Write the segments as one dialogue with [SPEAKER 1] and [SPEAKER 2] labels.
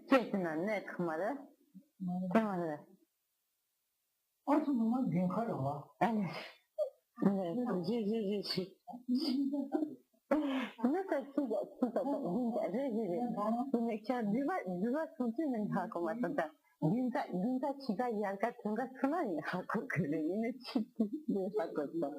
[SPEAKER 1] C'est un être malade. C'est malade.
[SPEAKER 2] En ce moment, bien calme.
[SPEAKER 1] Allez. Je. Non, ça c'est 누가 손짓은 하고 왔었다. 민가 지가 이할 같은 거 그만이 하고 그래. 얘네 치를 하고 있어.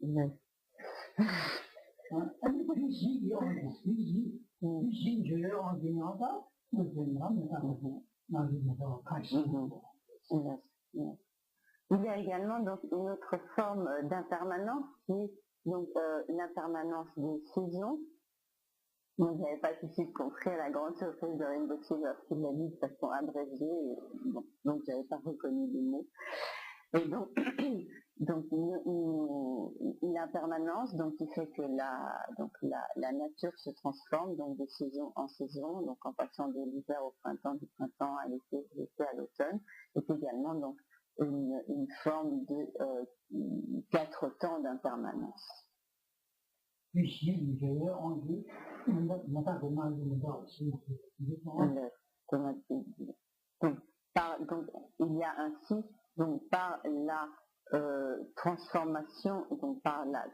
[SPEAKER 1] 네. Il y a également donc une autre forme d'impermanence qui est donc l'impermanence des saisons. Donc, j'avais pas tout de suite compris à la grande surprise de Rinpoche lorsqu'il l'a dit de façon abrégée, et, bon, donc j'avais pas reconnu les mots. Et donc, donc une impermanence donc qui fait que la nature se transforme donc de saison en saison, donc en passant de l'hiver au printemps, du printemps à l'été, de l'été à l'automne, est également donc une forme de 4 temps d'impermanence. Donc, il y a ainsi, donc par la transformation, donc par la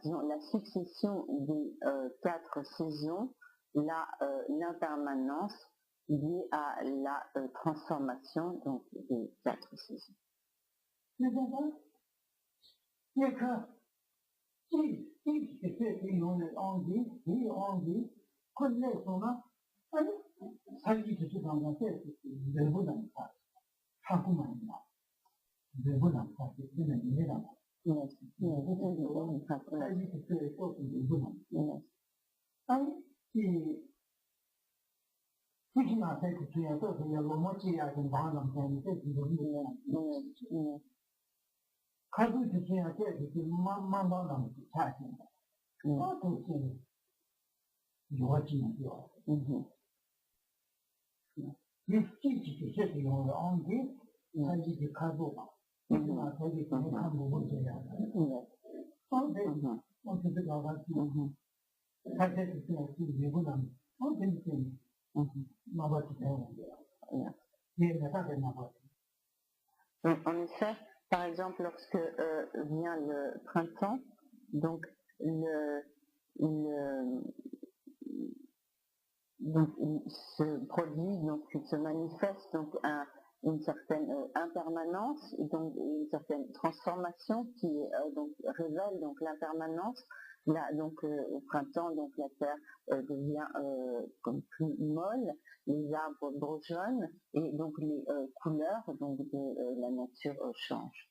[SPEAKER 1] succession des 4 saisons, l'impermanence liée à la transformation donc des 4 saisons. En effet, par exemple, lorsque vient le printemps, donc donc il se produit, donc il se manifeste donc une certaine impermanence, et donc une certaine transformation qui donc révèle donc l'impermanence. Là, donc au printemps, donc la terre devient comme plus molle, les arbres bourgeonnent et donc les couleurs donc de la nature changent.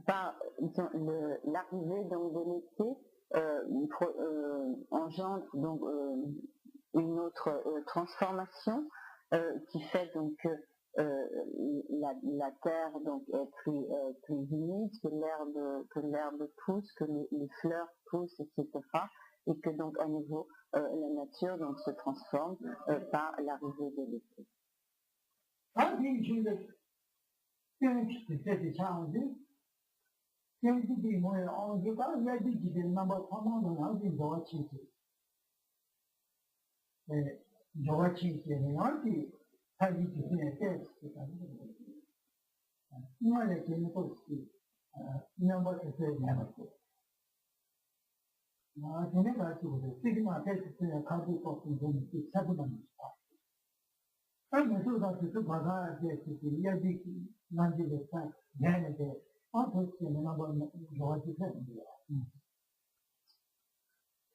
[SPEAKER 1] Par l'arrivée donc de l'été engendre donc une autre transformation qui fait donc que la terre donc est plus humide, que l'herbe pousse, que les fleurs poussent, etc. Et que donc à nouveau la nature donc se transforme par l'arrivée de l'été.
[SPEAKER 2] 걔네 가지고 시그마 테스트에 가지고 있는 게 사고는 있다. 그래서 그 바다 그 이야기 만지게 딱 내는데 어떻게 한번 좋아지세요.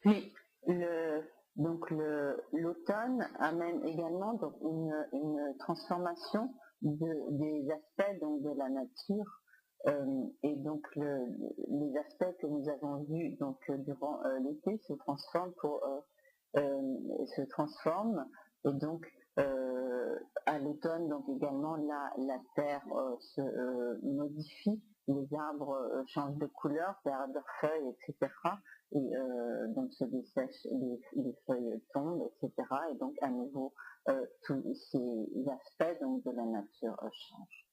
[SPEAKER 1] Puis l'automne amène également donc une transformation des aspects donc de la nature et donc les aspects que nous avons vus donc durant l'été se transforment et donc à l'automne donc également la terre se modifie, les arbres changent de couleur, perdent leurs feuilles, etc. Et donc se dessèchent, les feuilles tombent, etc. Et donc à nouveau tous ces aspects donc de la nature changent.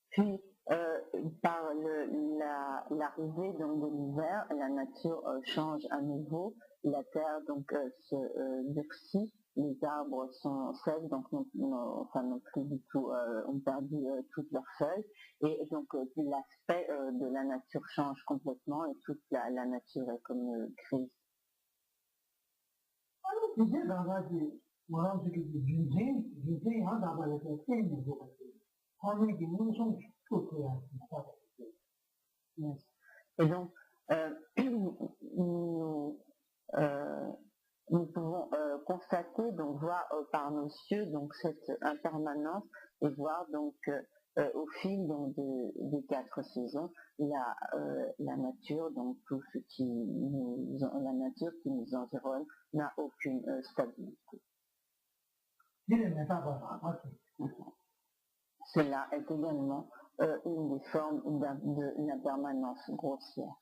[SPEAKER 1] Puis par l'arrivée donc de l'hiver, la nature change à nouveau, la terre donc se durcit, les arbres sont secs, donc n'ont plus du tout, ont perdu toutes leurs feuilles, et donc l'aspect de la nature change complètement et toute la nature est comme grise. Et donc, nous pouvons constater, donc voir par nos yeux donc cette impermanence et voir donc au fil donc, des 4 saisons la nature, donc tout ce la nature qui nous environne n'a aucune stabilité. Cela est également une des formes de l'impermanence grossière.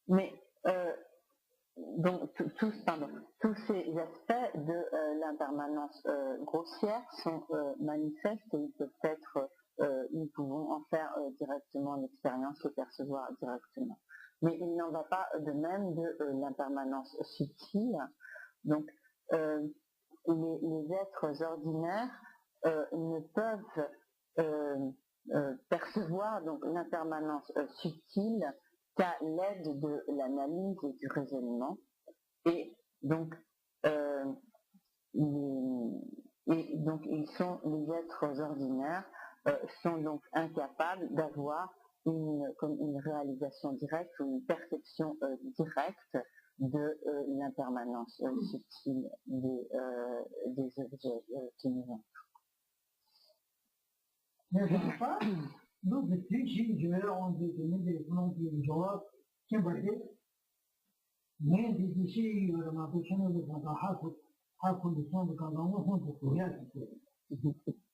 [SPEAKER 1] Mais donc tous ces aspects de l'impermanence grossière sont manifestes et ils peuvent être, nous pouvons en faire directement l'expérience, le percevoir directement. Mais il n'en va pas de même de l'impermanence subtile. Donc les êtres ordinaires ne peuvent percevoir donc l'impermanence subtile qu'à l'aide de l'analyse et du raisonnement. Et donc, les êtres ordinaires sont donc incapables d'avoir une réalisation directe ou une perception directe de l'impermanence subtile des objets qui nous entourent.
[SPEAKER 2] Donc, si je vais en dire des joies, qui va dire, mais d'ici, ma personne de condition de quand on peut courir.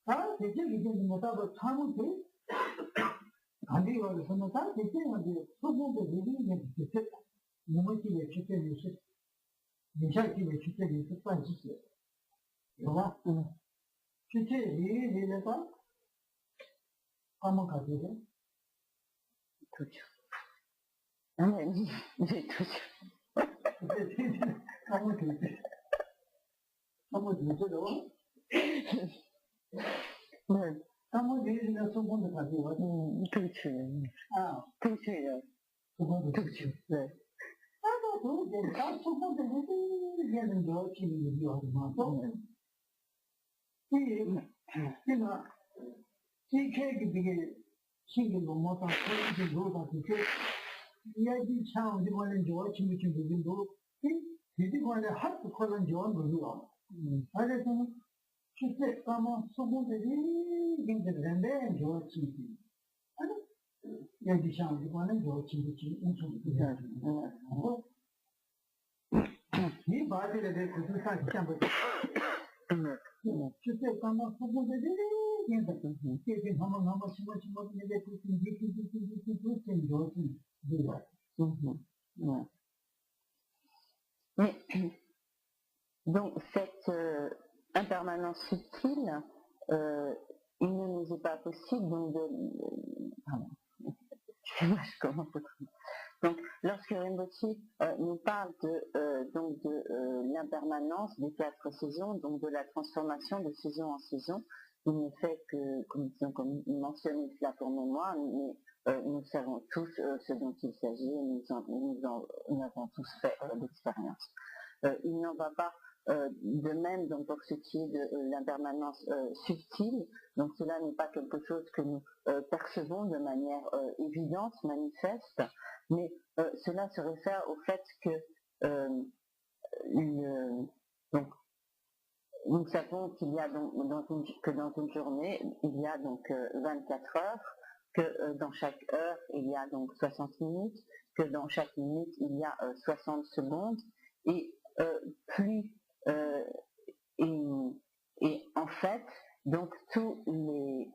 [SPEAKER 2] Ah, c'est que je dis, mais ça va t'amuser. Andi va le faire, c'est que on dit, tout le monde est venu, mais c'est moi qui vais quitter le site. Déjà qui vais quitter le site, pas ici. Tu vois? Tu sais, il est pas. Comment dire?
[SPEAKER 1] Tout. J'ai tout.
[SPEAKER 2] Comment dire? Comment dire? Comment dire? Il y a tout le monde qui a dit,
[SPEAKER 1] tout.
[SPEAKER 2] ah,
[SPEAKER 1] Tout.
[SPEAKER 2] tout le monde. Ah, non, tout le monde est bien de joie qui me dit, oui, là, si quelqu'un qui 뭐 다 그렇게 로다 그게 이야기 참 어디 말은 좋아 친구 친구들도 이제 말에 학교 걸은 좋은 거죠. 그래서 실제 까마 소문들이 굉장히 좋아 친구. 이야기 참 어디 말은 좋아 친구 친구 엄청 बात है देखो दूसरा क्या बता जिससे काम सब दे दे ये तक कि हम समझ में देखो कि तो जो
[SPEAKER 1] Mais, donc cette impermanence subtile, il ne nous est pas possible donc pardon, je commence autrement. Donc, lorsque Rinpoche nous parle de l'impermanence des 4 saisons, donc de la transformation de saison en saison, il ne fait que, comme il mentionne cela pour mémoire, mais nous savons tous ce dont il s'agit et nous avons tous fait l'expérience. Il n'en va pas de même donc pour ce qui est de l'impermanence subtile, donc cela n'est pas quelque chose que nous percevons de manière évidente, manifeste, mais cela se réfère au fait que donc nous savons qu'il y a donc dans une journée il y a donc 24 heures, que dans chaque heure il y a donc 60 minutes, que dans chaque minute il y a 60 secondes, et plus et en fait donc tous les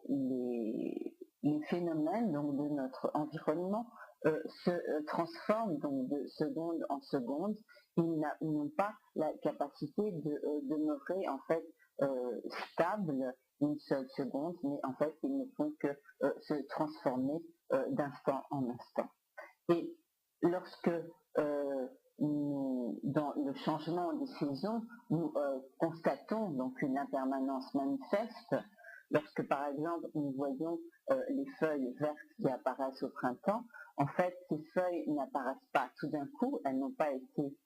[SPEAKER 1] phénomènes donc de notre environnement se transforment donc de seconde en seconde. Ils n'ont pas la capacité de demeurer en fait stable une seule seconde, mais en fait ils ne font que se transformer d'instant en instant. Et lorsque dans le changement des saisons, nous constatons donc une impermanence manifeste. Lorsque par exemple nous voyons les feuilles vertes qui apparaissent au printemps, en fait ces feuilles n'apparaissent pas tout d'un coup, elles n'ont pas été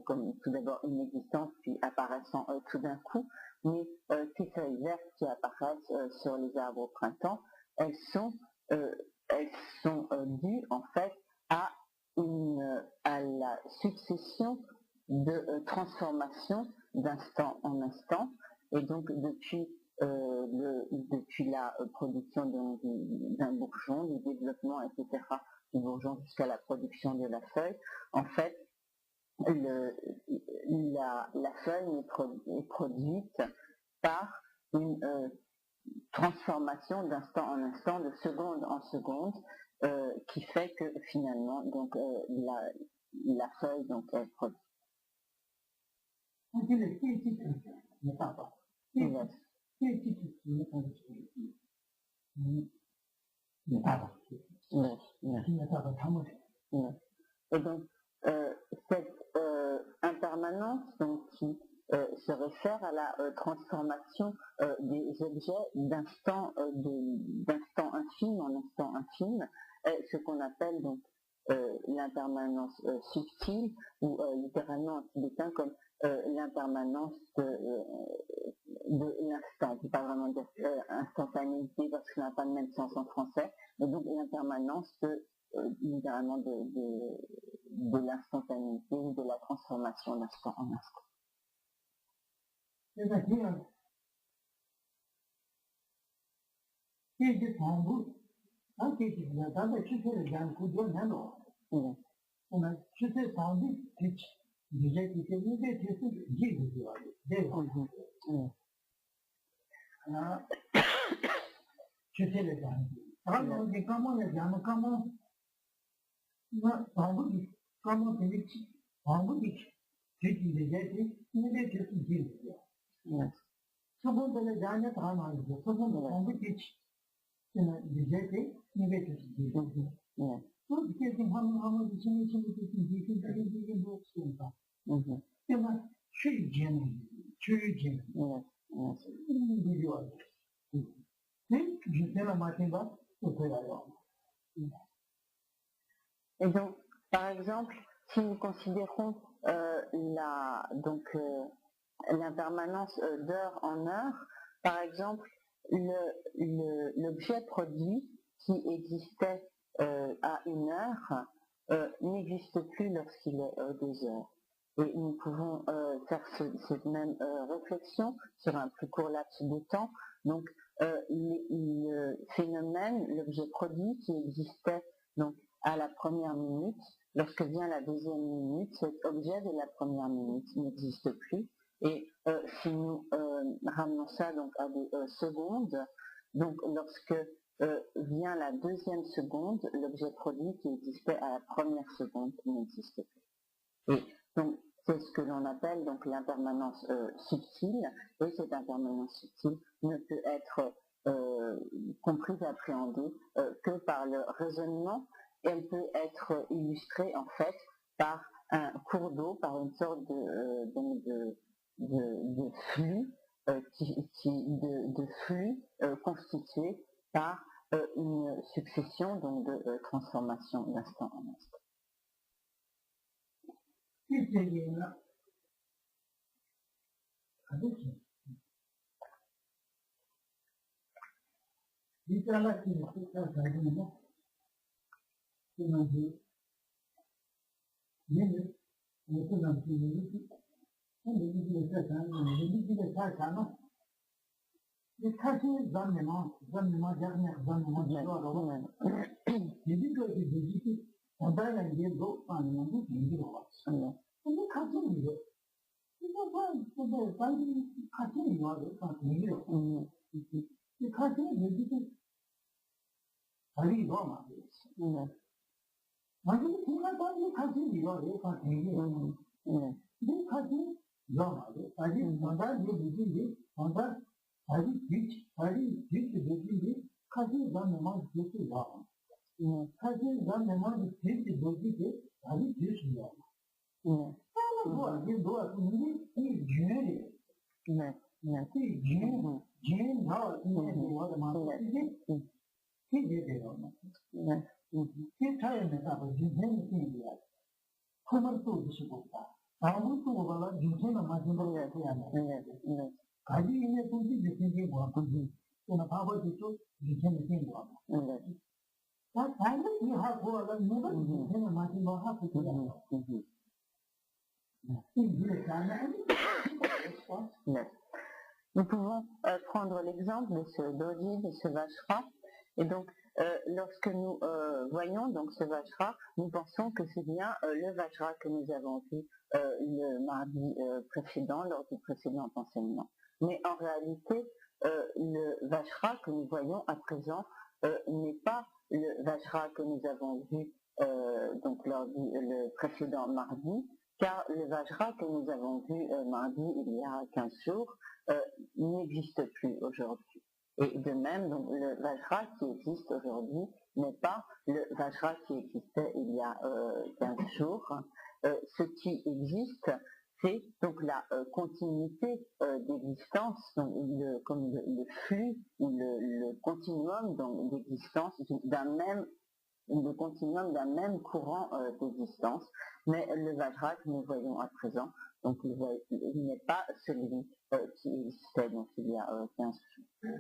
[SPEAKER 1] comme tout d'abord inexistantes puis apparaissant tout d'un coup, mais ces feuilles vertes qui apparaissent sur les arbres au printemps, elles sont dues en fait à la succession de transformations d'instant en instant, et donc depuis la production d'un bourgeon, du développement, etc., du bourgeon jusqu'à la production de la feuille, en fait, la feuille est produite par une transformation d'instant en instant, de seconde en seconde, qui fait que finalement donc la feuille donc elle produit. Et donc cette impermanence donc qui se réfère à la transformation des objets d'instant infime en instant infime, ce qu'on appelle donc l'impermanence subtile, ou littéralement en tibétain comme l'impermanence de l'instant. On ne peut pas vraiment dire instantanéité parce que ça n'a pas le même sens en français, mais donc l'impermanence littéralement de l'instantanéité ou de la transformation d'instant en instant. Et donc, par exemple, si nous considérons l'impermanence d'heure en heure, par exemple, l'objet produit qui existait à 1 heure n'existe plus lorsqu'il est 2 heures. Et nous pouvons faire cette même réflexion sur un plus court laps de temps. Donc, le phénomène, l'objet produit qui existait donc à la première minute, lorsque vient la deuxième minute, cet objet de la première minute n'existe plus. Et si nous ramenons ça donc à des secondes, donc lorsque vient la deuxième seconde, l'objet produit qui existait à la première seconde n'existe plus. Et donc c'est ce que l'on appelle donc l'impermanence subtile, et cette impermanence subtile ne peut être comprise, appréhendée que par le raisonnement. Elle peut être illustrée en fait par un cours d'eau, par une sorte de flux, de flux constitué par une succession donc de transformations d'instant en instant. Nous pouvons prendre l'exemple de ce doji, de ce vajra, et donc lorsque nous voyons donc ce vajra, nous pensons que c'est bien le vajra que nous avons vu le mardi précédent, lors du précédent enseignement. Mais en réalité, le vajra que nous voyons à présent n'est pas le vajra que nous avons vu donc lors du précédent mardi, car le vajra que nous avons vu mardi il y a 15 jours n'existe plus aujourd'hui. Et de même, donc, le vajra qui existe aujourd'hui n'est pas le vajra qui existait il y a 15 jours. Ce qui existe, c'est donc la continuité d'existence, comme le flux ou le continuum d'existence le continuum d'un même courant d'existence, mais le vajra que nous voyons à présent, donc il n'est pas celui qui existait donc il y a 15 jours.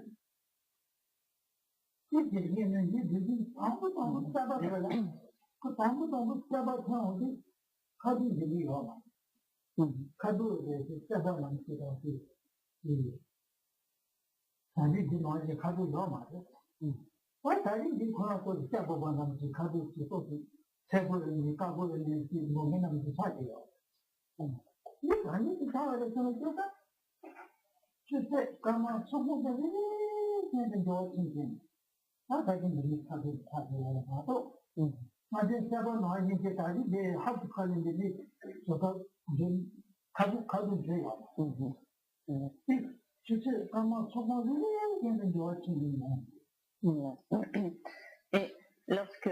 [SPEAKER 1] Et lorsque,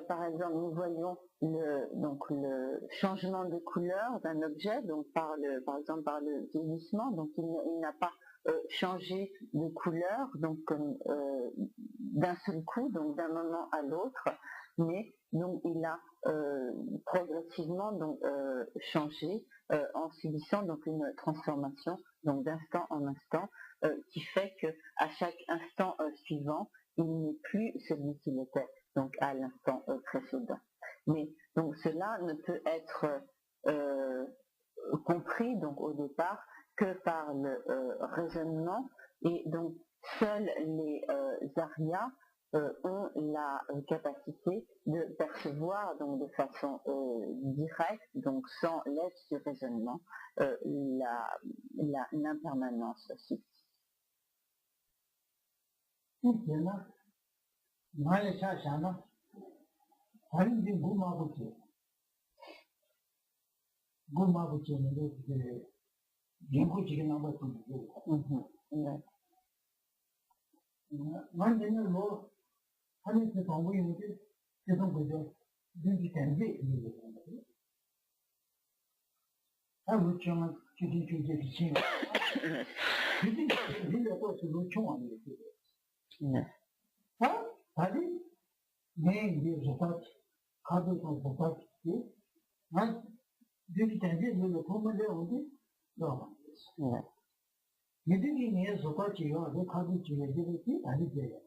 [SPEAKER 1] par exemple, nous voyons le changement de couleur d'un objet, donc par exemple par le vieillissement, donc il n'a pas changé de couleur, donc d'un seul coup, donc d'un moment à l'autre, mais donc il a progressivement donc changé en subissant donc une transformation donc d'instant en instant, qui fait que à chaque instant suivant, il n'est plus celui qu'il était donc à l'instant précédent. Mais donc cela ne peut être compris donc au départ que par le raisonnement, et donc seuls les aryas ont la capacité de percevoir donc de façon directe, donc sans l'aide du raisonnement, l'impermanence subtile.
[SPEAKER 2] 并且呢，拿来下想呢，环境不麻不解，不麻不解呢，这个人会几个那么多的，完全的罗，他们是从为有的这种会的，人的感觉有的，他们讲了最近就这个新闻，最近人家都是都穷啊，这个，啊，他的。मैं ये बताता खाते को बताते कि मैं जो चीजें जो लोगों में ले होंगे तो यदि कि ये सोचा चाहिए और खाते चाहिए जो कि आदि चाहिए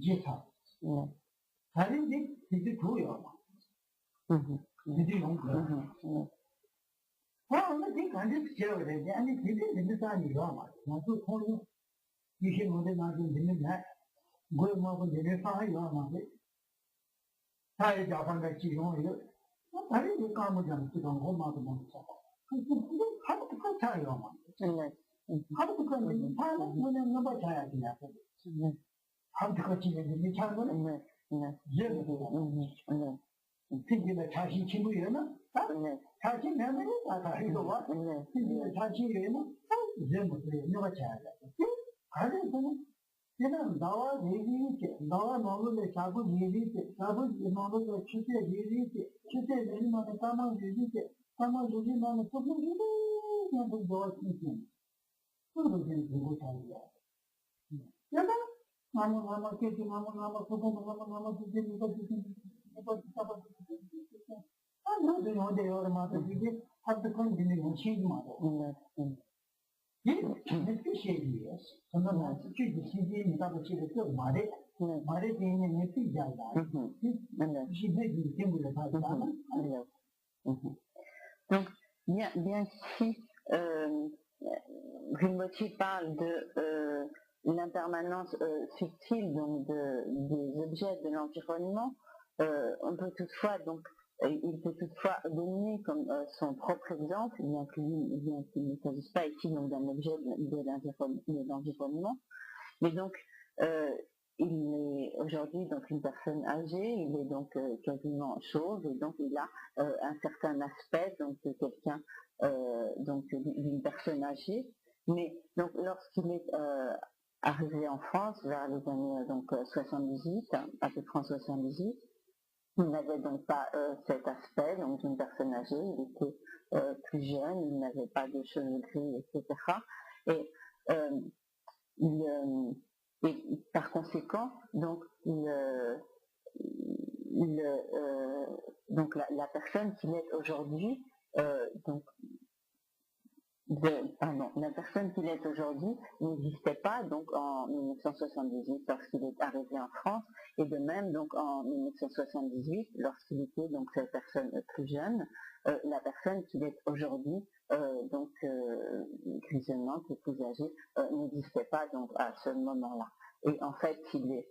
[SPEAKER 2] ये था सारी दिन किसी को ही होगा यदि हम हाँ उन्हें ठीक आदि चाहिए होते हैं यानी किसी दिन से आने का हमारे ना तो थोड़ी किसी मुझे ना तो दिन में कोई माँ को देने का है या माँ सारे जापान का चीज़ों ये अरे ये काम हो जाने से काम हो माँ को बहुत अच्छा हर कुछ अच्छा है माँ हर कुछ नहीं था ना मैंने न बचाया किया हर कुछ चीज़ें नहीं था ना ये फिर ये छाछी छिंबू है ना छाछी मैं नहीं आता है तो बात फिर छाछी है ना ये मुझे न बचाया खाने से ये ना दवा देवी के दवा मालूम है साबुन देवी के साबुन मालूम है छुटे देवी के छुटे देवी माने सामान देवी के सब लोग ये तो दवा नहीं तो मुझे वो चाहिए ये ना मामा के मामा तुझे नहीं तो हो दे और माता जी के हर दुकान दिन में चीज मारो इसकी शैली है समझना कि चीजें निकाल के तो हमारे देश में नहीं जाएगा चीजें जिनके मुझे पता है
[SPEAKER 1] donc bien qu'ici Rinpoche parle de l'impermanence subtile donc des objets de l'environnement, on peut toutefois donc il peut toutefois donner comme son propre exemple, bien qu'il ne s'agisse pas ici donc d'un objet de l'environnement, mais donc il est aujourd'hui donc une personne âgée, il est donc quasiment chauve et donc il a un certain aspect donc de quelqu'un donc d'une personne âgée, mais donc lorsqu'il est arrivé en France vers les années donc 78, à peu près en 78, il n'avait donc pas cet aspect donc d'une personne âgée, il était plus jeune, il n'avait pas de cheveux gris, etc. Et et par conséquent, donc, donc la personne qu'il est aujourd'hui, la personne qu'il est aujourd'hui n'existait pas donc en 1978 lorsqu'il est arrivé en France, et de même donc en 1978 lorsqu'il était donc cette personne plus jeune, la personne qu'il est aujourd'hui donc grisonnante et plus âgée n'existait pas donc à ce moment-là. Et en fait s'il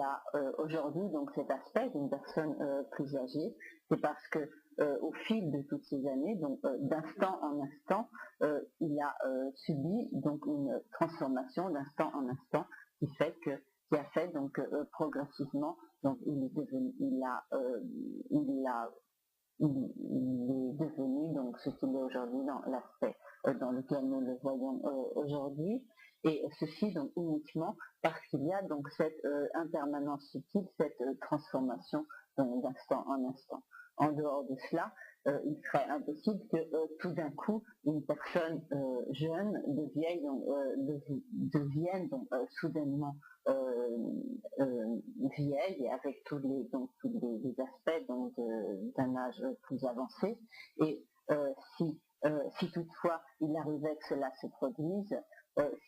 [SPEAKER 1] a aujourd'hui donc cet aspect d'une personne plus âgée, c'est parce que au fil de toutes ces années, donc d'instant en instant, il a subi donc une transformation d'instant en instant qui a fait donc progressivement, donc il est devenu donc ce qu'il est aujourd'hui dans l'aspect dans lequel nous le voyons aujourd'hui, et ceci donc uniquement parce qu'il y a donc cette impermanence subtile, cette transformation donc d'instant en instant. En dehors de cela, il serait impossible que tout d'un coup une personne jeune devienne donc soudainement vieille et avec tous les aspects donc d'un âge plus avancé. Et si toutefois il arrivait que cela se produise,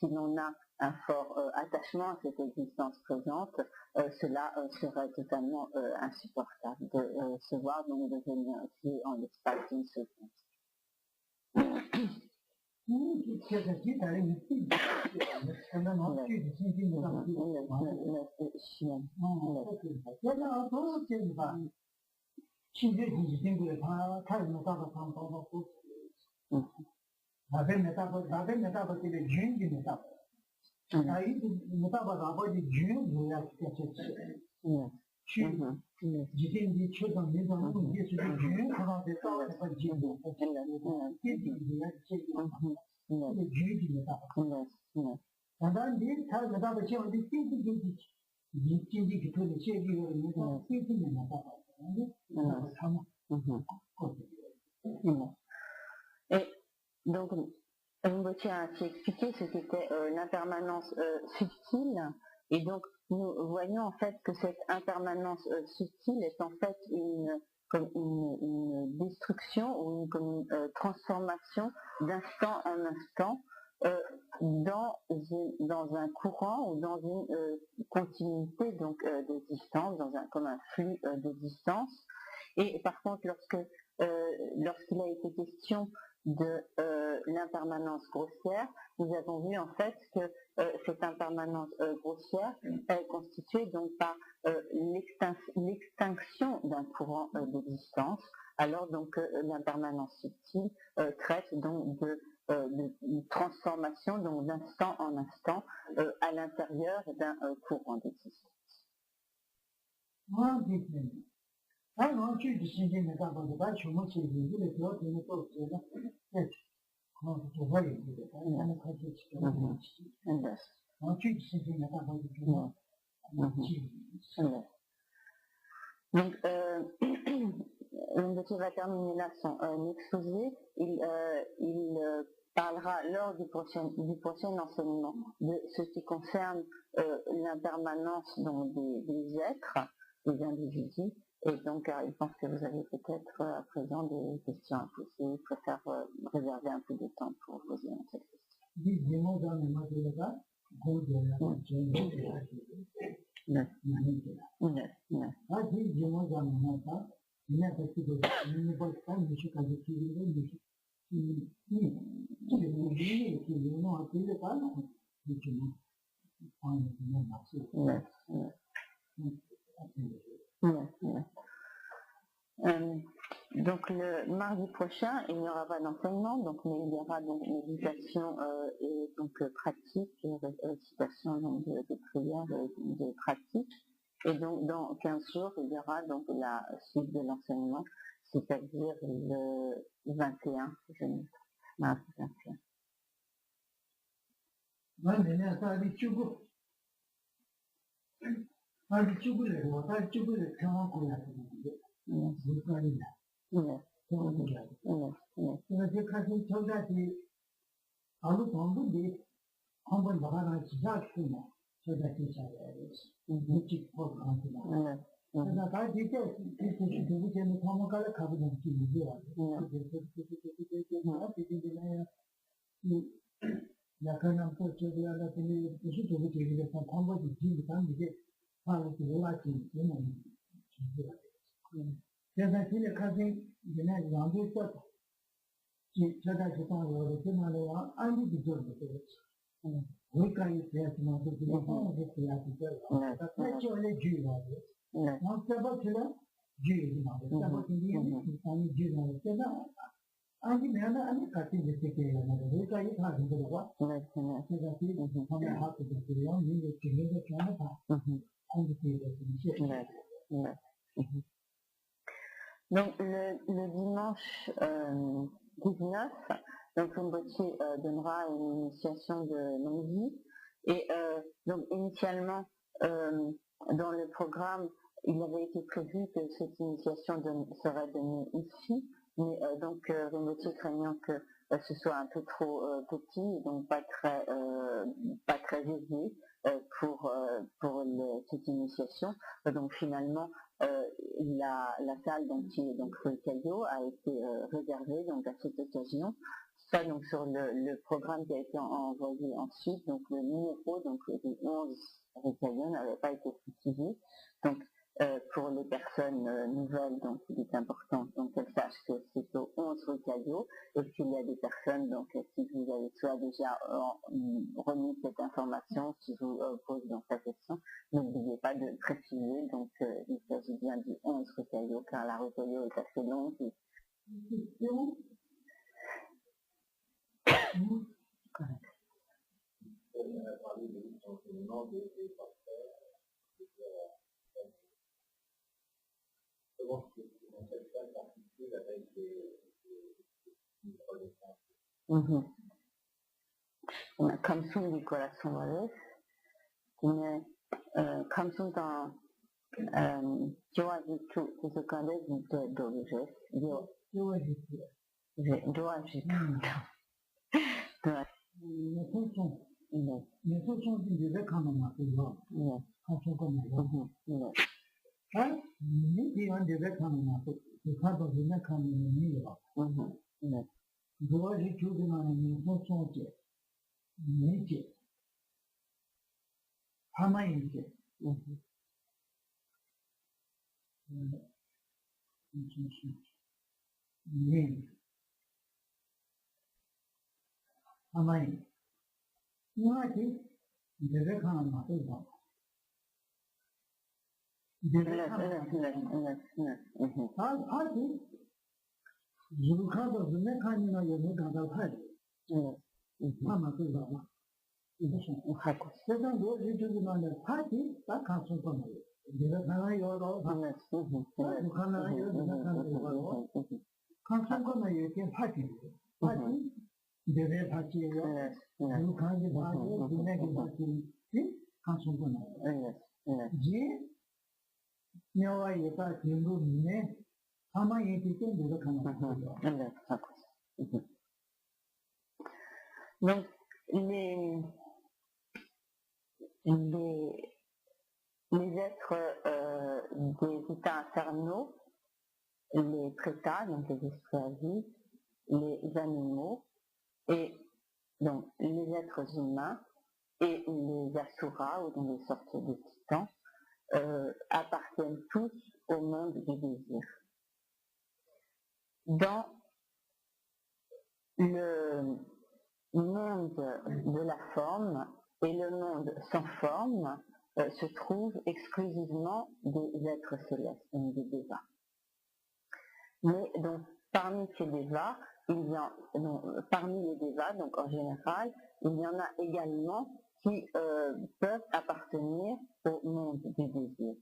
[SPEAKER 1] si l'on a un fort attachement à cette existence présente, cela serait totalement insupportable de se voir donc devenir vieux en l'espace d'une seconde. Et donc, Rinpoche a ainsi expliqué ce qu'était l'impermanence subtile, et donc nous voyons en fait que cette impermanence subtile est en fait comme une destruction ou comme une transformation d'instant en instant dans un courant ou dans une continuité donc d'existence, comme un flux d'existence. Et par contre, lorsqu'il a été question de l'impermanence grossière, nous avons vu en fait que cette impermanence grossière est constituée donc par l'extinction d'un courant d'existence, alors donc l'impermanence subtile traite donc de transformation donc d'instant en instant à l'intérieur d'un courant d'existence. Donc, Rinpoche va terminer là son exposé. Il parlera lors du prochain enseignement de ce qui concerne l'impermanence donc, des êtres, des individus. Et donc, il pense que vous avez peut-être à présent des questions à poser. Je préfère réserver un peu de temps pour poser cette question. Donc le mardi prochain, il n'y aura pas d'enseignement, donc mais il y aura donc méditation et donc pratique, récitation donc, de prière et de pratique. Et donc dans 15 jours, il y aura donc la suite de l'enseignement, c'est-à-dire le 21, je ne mardi 21. Donc le dimanche 19, donc Rinpoche donnera une initiation de longue vie et donc initialement dans le programme il avait été prévu que cette initiation serait donnée ici, mais donc Rinpoche craignant que ce soit un peu trop petit, donc pas très aisé pour cette initiation. Donc finalement la salle donc, qui est donc rue Caillot a été réservée donc à cette occasion. Ça donc sur le programme qui a été envoyé ensuite, donc le numéro donc le 11 rue Caillot n'avait pas été précisé. Donc pour les personnes nouvelles, donc il est important donc qu'elles sachent que c'est au 11 rue Caillot, et s'il y a des personnes, donc si vous avez soit déjà remis cette information, si je vous pose dans cette question, n'oubliez pas de préciser, donc il s'agit bien du 11 rue Caillot, car la rue Caillot est assez longue. Kamsung di corazón Valles, tiene Kamsung dan Joajitu sesuatu di Dovijes, Joajitu.
[SPEAKER 2] Nesoson di Vivekananda là, ni an Vivekananda, il capo di Vivekananda mio. Dove ci chiudono nesoson che niente. Amainte. Niente. Amainte. Niente. Vivekananda là. Zulukado Vivekananda Yomuda Pai. Mama Kuzama. Sedan dois de maneira aqui tá cansado também. Deve falar eu não falar. O canal eu não canal. Cansado também que aqui. Aqui deve aqui eu. O canal de baixo, o negócio aqui. Cansado também. De meu aí tá tendo né. Ama esse que deve canal.
[SPEAKER 1] Donc les êtres des états infernaux, les prétas, donc les esprits à vie, les animaux, et donc les êtres humains et les asuras, ou donc les sortes de titans, appartiennent tous au monde du désir. Dans le monde de la forme et le monde sans forme se trouvent exclusivement des êtres célestes, donc des dévas. Mais donc parmi ces dévas, parmi les dévas, donc en général, il y en a également qui peuvent appartenir au monde du désir.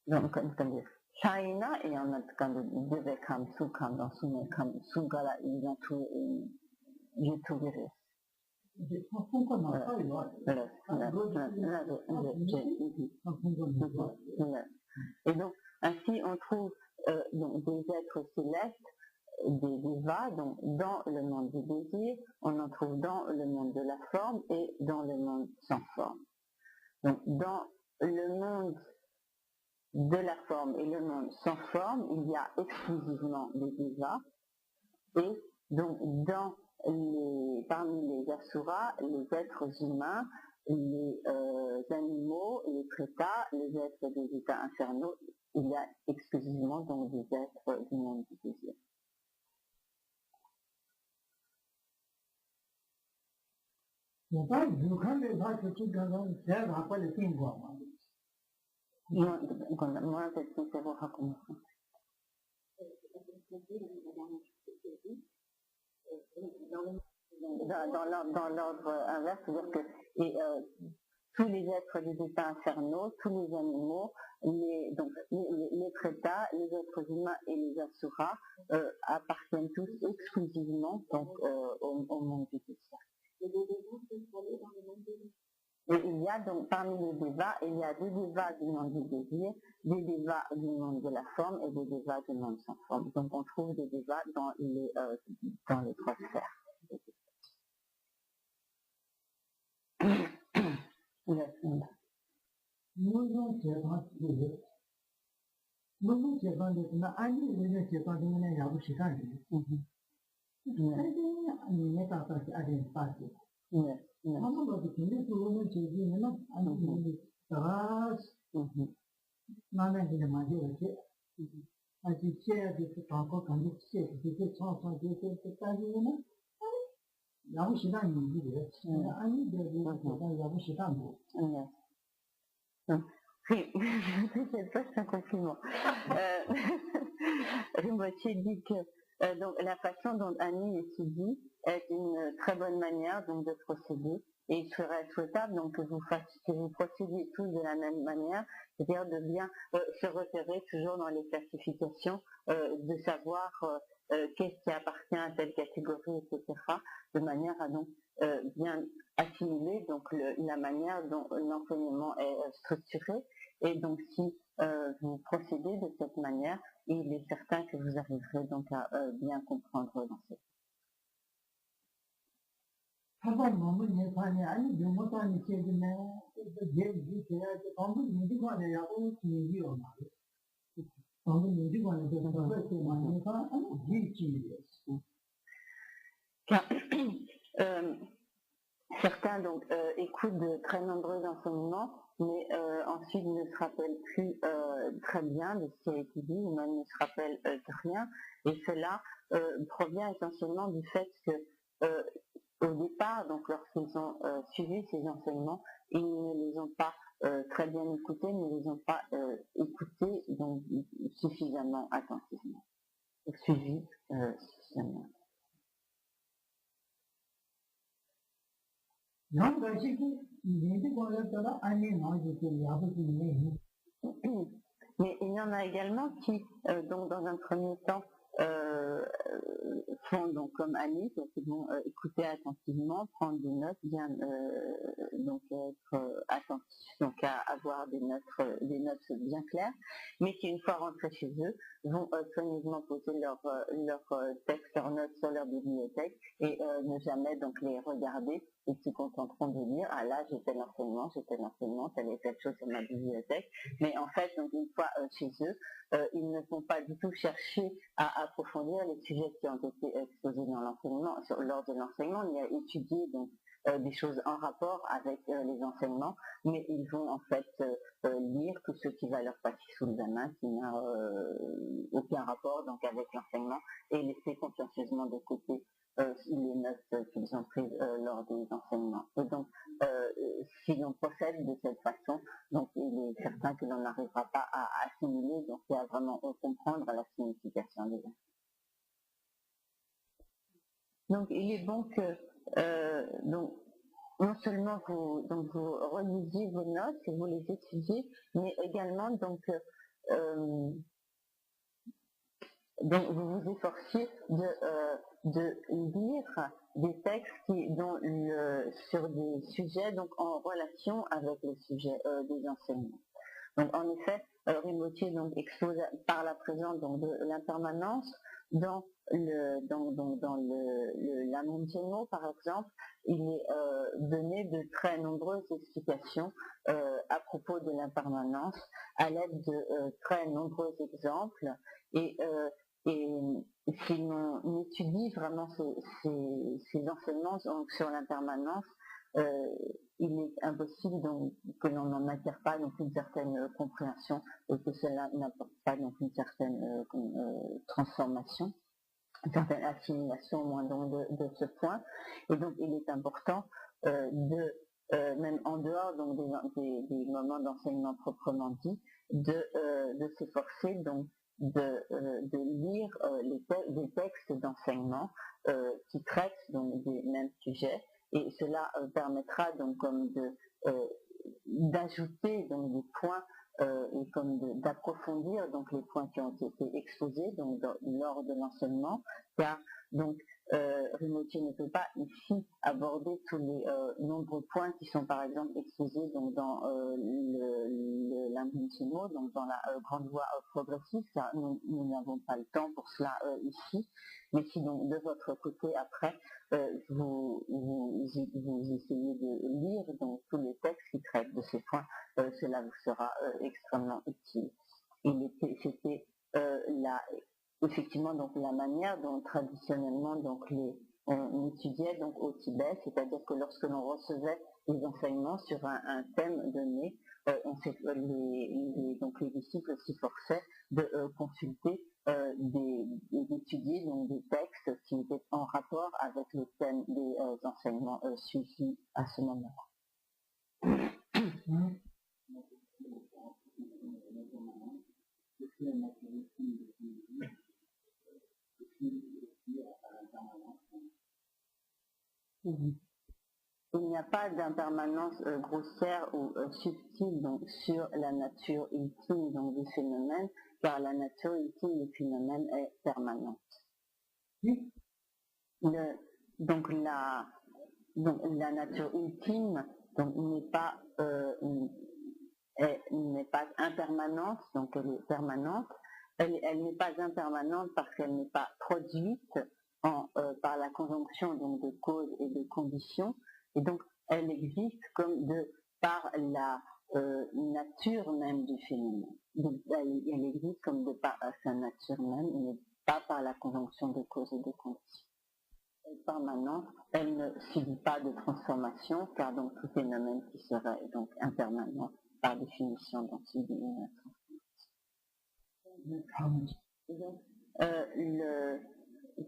[SPEAKER 1] Donc comme China, et en a comme devait comme Sukam dans son comme Sugala, ils ont tout YouTuberes. Et donc, ainsi, on trouve donc, des êtres célestes, des dévas, donc dans le monde du désir, on en trouve dans le monde de la forme et dans le monde sans forme. Donc, dans le monde de la forme et le monde sans forme, il y a exclusivement des dévas, et donc parmi les asuras, les êtres humains, les animaux, les prétas, les êtres des états infernaux, il y a exclusivement donc des êtres du monde du désir. Non, moi, c'est vous raconter. Dans l'ordre inverse, c'est-à-dire que tous les êtres des états infernaux, tous les animaux, les prétas, les êtres humains et les asuras appartiennent tous exclusivement donc, au monde du désir. Et il y a donc parmi les dévas, il y a des dévas du monde du désir, des dévas du monde de la forme et des dévas du monde sans forme. Donc on trouve des dévas dans les trois sphères.
[SPEAKER 2] 나는 그냥 맞이했지. 아직 제약이 당고 간지 제약이 되게 처음에 되게 따지면은 야구 시간이 있는데 아니 내가 야구 시간 뭐.
[SPEAKER 1] Oui, c'est pas un compliment. Rimbaud dit que donc, la façon dont Annie étudie est une très bonne manière donc, de procéder et il serait souhaitable donc, que vous procédiez tous de la même manière, c'est-à-dire de bien se repérer toujours dans les classifications, de savoir qu'est-ce qui appartient à telle catégorie, etc., de manière à donc bien assimiler donc, la manière dont l'enseignement est structuré. Et donc, si vous procédez de cette manière, il est certain que vous arriverez donc à bien comprendre l'enseignement. Certains donc écoutent de très nombreux enseignements, mais ensuite ne se rappellent plus très bien de ce qui a été dit, ou même ne se rappellent de rien. Et cela provient essentiellement du fait que au départ, donc lorsqu'ils ont suivi ces enseignements, ils ne les ont pas très bien écoutés, ne les ont pas écoutés donc, suffisamment attentivement, suivis suffisamment. Mais il y en a également qui, donc dans un premier temps, font donc comme Annie, qui vont écouter attentivement, prendre des notes, bien donc être attentifs, donc à avoir des notes bien claires, mais qui une fois rentrés chez eux vont soigneusement poser leurs textes, leurs notes sur leur bibliothèque et ne jamais donc les regarder et se contenteront de lire, ah là j'ai tel enseignement, telle et telle chose sur ma bibliothèque, mais en fait donc une fois chez eux, ils ne vont pas du tout chercher à approfondir les sujets qui ont été exposés dans l'enseignement, lors de l'enseignement, ni à étudier donc des choses en rapport avec les enseignements, mais ils vont en fait lire tout ce qui va leur passer sous la main, qui n'a aucun rapport donc avec l'enseignement, et laisser consciencieusement de côté les notes qu'ils ont prises lors des enseignements. Et donc, si l'on procède de cette façon, donc il est certain que l'on n'arrivera pas à assimiler, donc à vraiment comprendre la signification des enseignements. Donc, il est bon que donc, non seulement vous relisiez vos notes et vous les étudiez, mais également donc vous vous efforciez de lire des textes sur des sujets donc en relation avec le sujet des enseignements. Donc en effet, Rimbaud donc expose par la présence donc, de l'impermanence dans l'Amonteno par exemple, il est donné de très nombreuses explications à propos de l'impermanence à l'aide de très nombreux exemples et si l'on étudie vraiment ces enseignements donc, sur l'impermanence, il est impossible donc, que l'on n'en acquiert pas donc, une certaine compréhension et que cela n'apporte pas donc, une certaine transformation, une certaine assimilation au moins donc, de ce point. Et donc il est important même en dehors donc, des moments d'enseignement proprement dit, de s'efforcer donc de lire des textes d'enseignement qui traitent donc des mêmes sujets, et cela permettra donc comme d'ajouter donc des points et comme d'approfondir donc les points qui ont été exposés donc lors de l'enseignement, car donc Rimbaud ne peut pas ici aborder tous les nombreux points qui sont par exemple exposés donc dans l'Amonteno, donc dans la grande voie progressive, car nous n'avons pas le temps pour cela ici, mais si donc de votre côté après vous essayez de lire donc tous les textes qui traitent de ces points, cela vous sera extrêmement utile. C'était effectivement donc la manière dont traditionnellement donc on étudiait donc au Tibet, c'est-à-dire que lorsque l'on recevait des enseignements sur un thème donné, donc les disciples s'efforçaient de consulter, d'étudier donc des textes qui étaient en rapport avec le thème des enseignements suivis à ce moment-là. Il n'y a pas d'impermanence grossière ou subtile donc, sur la nature ultime donc, du phénomène, car la nature ultime du phénomène est permanente. Donc la nature ultime n'est pas impermanente, donc elle est permanente. Elle n'est pas impermanente parce qu'elle n'est pas produite par la conjonction donc, de causes et de conditions, et donc elle existe comme par la nature même du phénomène. Donc elle existe comme de par sa nature même, mais pas par la conjonction de causes et de conditions. Elle est permanente, elle ne subit pas de transformation, car donc tout phénomène qui serait donc impermanent par définition donc subit une transformation. Donc,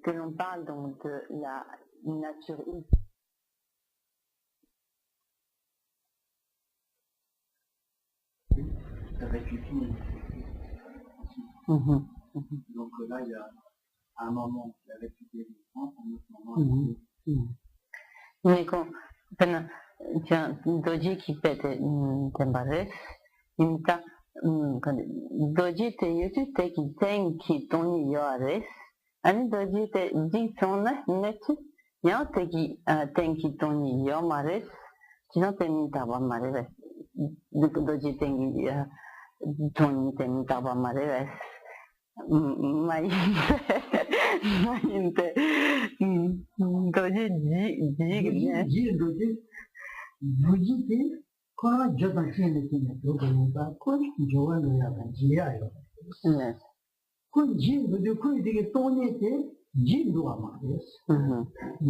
[SPEAKER 1] que l'on parle donc de la nature ultime.
[SPEAKER 2] Avec une fille. Donc là, il y a un moment qui avait quitté l'existence, un autre moment.
[SPEAKER 1] Mais quand doji qui pète tembares, imta doji te yutu te ki ten ki toni yoares, ani doji te di tona netu, ya te ki ten ki toni yomares, sinon te nitaba mareves. Doji tengi toni te nitaba mareves. Mainte doji
[SPEAKER 2] doji kona jota chene chene doga ko jowa no ya jiya yo ko ji doji ko dige tone te ji do amares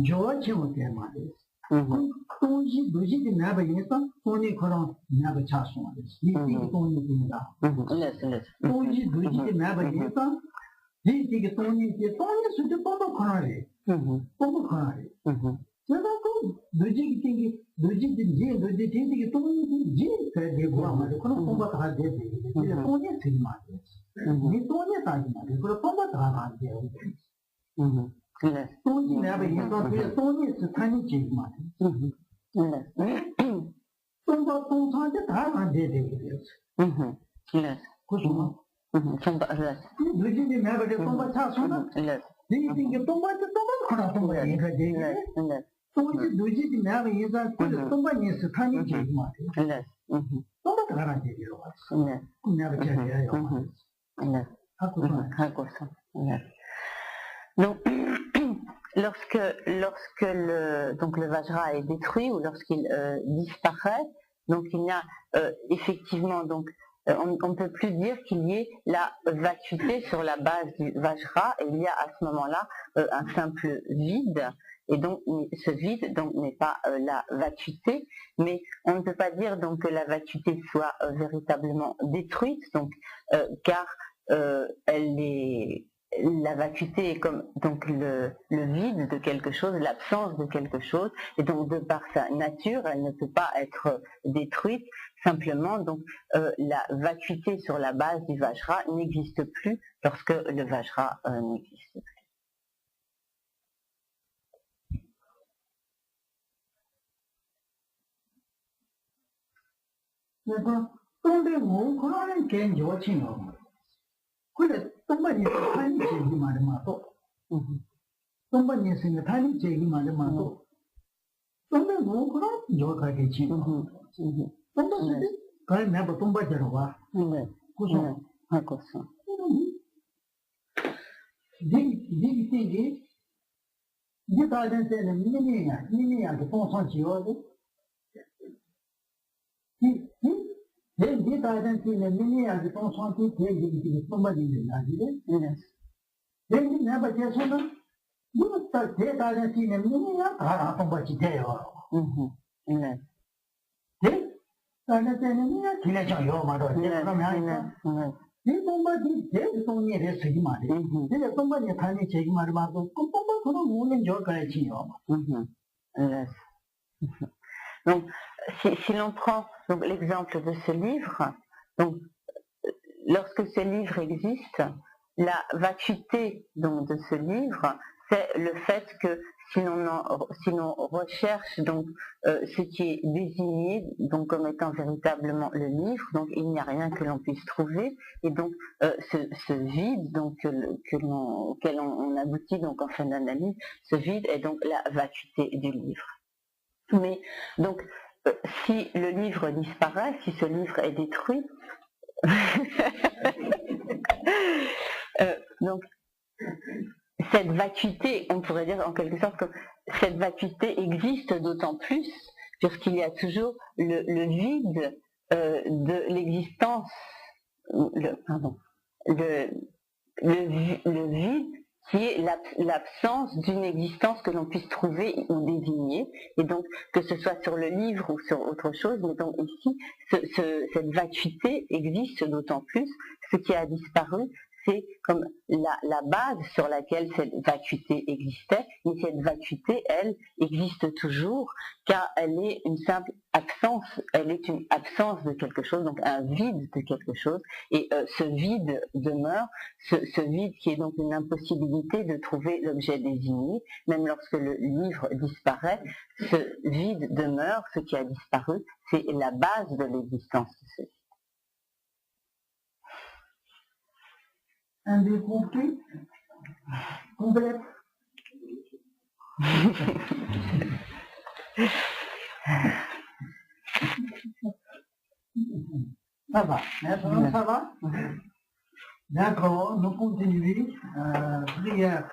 [SPEAKER 2] jowa chemo te amares doji doji de na ba yesa tone kona na ba chaso amares ni dige tone te da doji de na ba yesa ni dige tone su de podo kona re 제가 그 노지 띵기 노지 띵기 노지 띵기 돈이 지 되고 아마도 그런 공부 다 해야 돼. 이제 돈이 되지 말이야. 이 돈이 다지 말이야. 그런 공부 다 안 돼요.
[SPEAKER 1] 그래.
[SPEAKER 2] 돈이 내가 이거 그 돈이 스타니 지지 말이야. 공부 통상에 다안 돼.
[SPEAKER 1] 그래.
[SPEAKER 2] 그죠?
[SPEAKER 1] 그래.
[SPEAKER 2] 노지 내가 그 공부 차서는
[SPEAKER 1] 그래.
[SPEAKER 2] 띵기 공부 하나 더 해야 돼. 도지 내가 예산 그 동반이 스타니 지지 말이야. 또 다른 얘기로 왔어. 내가 제가요.
[SPEAKER 1] Donc, lorsque le Vajra est détruit ou lorsqu'il disparaît, donc il y a effectivement donc on ne peut plus dire qu'il y ait la vacuité sur la base du Vajra, et il y a à ce moment-là un simple vide, et donc ce vide donc n'est pas la vacuité, mais on ne peut pas dire donc que la vacuité soit véritablement détruite, donc car la vacuité est comme donc le vide de quelque chose, l'absence de quelque chose, et donc de par sa nature, elle ne peut pas être détruite. Simplement, donc la vacuité sur la base du Vajra n'existe plus lorsque le Vajra n'existe plus.
[SPEAKER 2] 그래 내가 돈 받으러 와. 고소.
[SPEAKER 1] 고소.
[SPEAKER 2] 이게 이게 다른 때는 미니야 동선 지어도 이게 다른 때는 미니야 동선 되게 돈 받는 나지네. 내가 내가 계속은 이것도 대다른 때는 미니야 다 돈 받지 돼요. 네. ဒါနဲ့တဲ့နေရဒီလက်ချောင်းရောမှာတော့ဒီလိုများနေဒီပုံမှန်ဒီဆုံးနေတဲ့စိတ်မှာလေဒီပုံမှန်ရထိုင်နေချိန်မှာဒီမှာပုံမှန်ကတော့ငုံနေကြောက်ကြရချင်းရော
[SPEAKER 1] Donc, si l'on prend donc l'exemple de ce livre, donc lorsque ce livre existe, la vacuité donc de ce livre, c'est le fait que si l'on recherche donc ce qui est désigné donc comme étant véritablement le livre, donc il n'y a rien que l'on puisse trouver, et donc ce vide donc auquel on aboutit donc en fin d'analyse, ce vide est donc la vacuité du livre. Mais donc si le livre disparaît, si ce livre est détruit, donc cette vacuité, on pourrait dire en quelque sorte que cette vacuité existe d'autant plus puisqu'il y a toujours le vide de l'existence, le vide qui est l'absence d'une existence que l'on puisse trouver ou désigner, et donc que ce soit sur le livre ou sur autre chose, mais donc ici, cette vacuité existe d'autant plus, ce qui a disparu, c'est comme la base sur laquelle cette vacuité existait, mais cette vacuité, elle, existe toujours, car elle est une simple absence, elle est une absence de quelque chose, donc un vide de quelque chose, et ce vide demeure, ce vide qui est donc une impossibilité de trouver l'objet désigné, même lorsque le livre disparaît, ce vide demeure, ce qui a disparu, c'est la base de l'existence de ce vide.
[SPEAKER 2] Un des compris complète. Ça va, maintenant ça va. D'accord, nous continuons. Prière.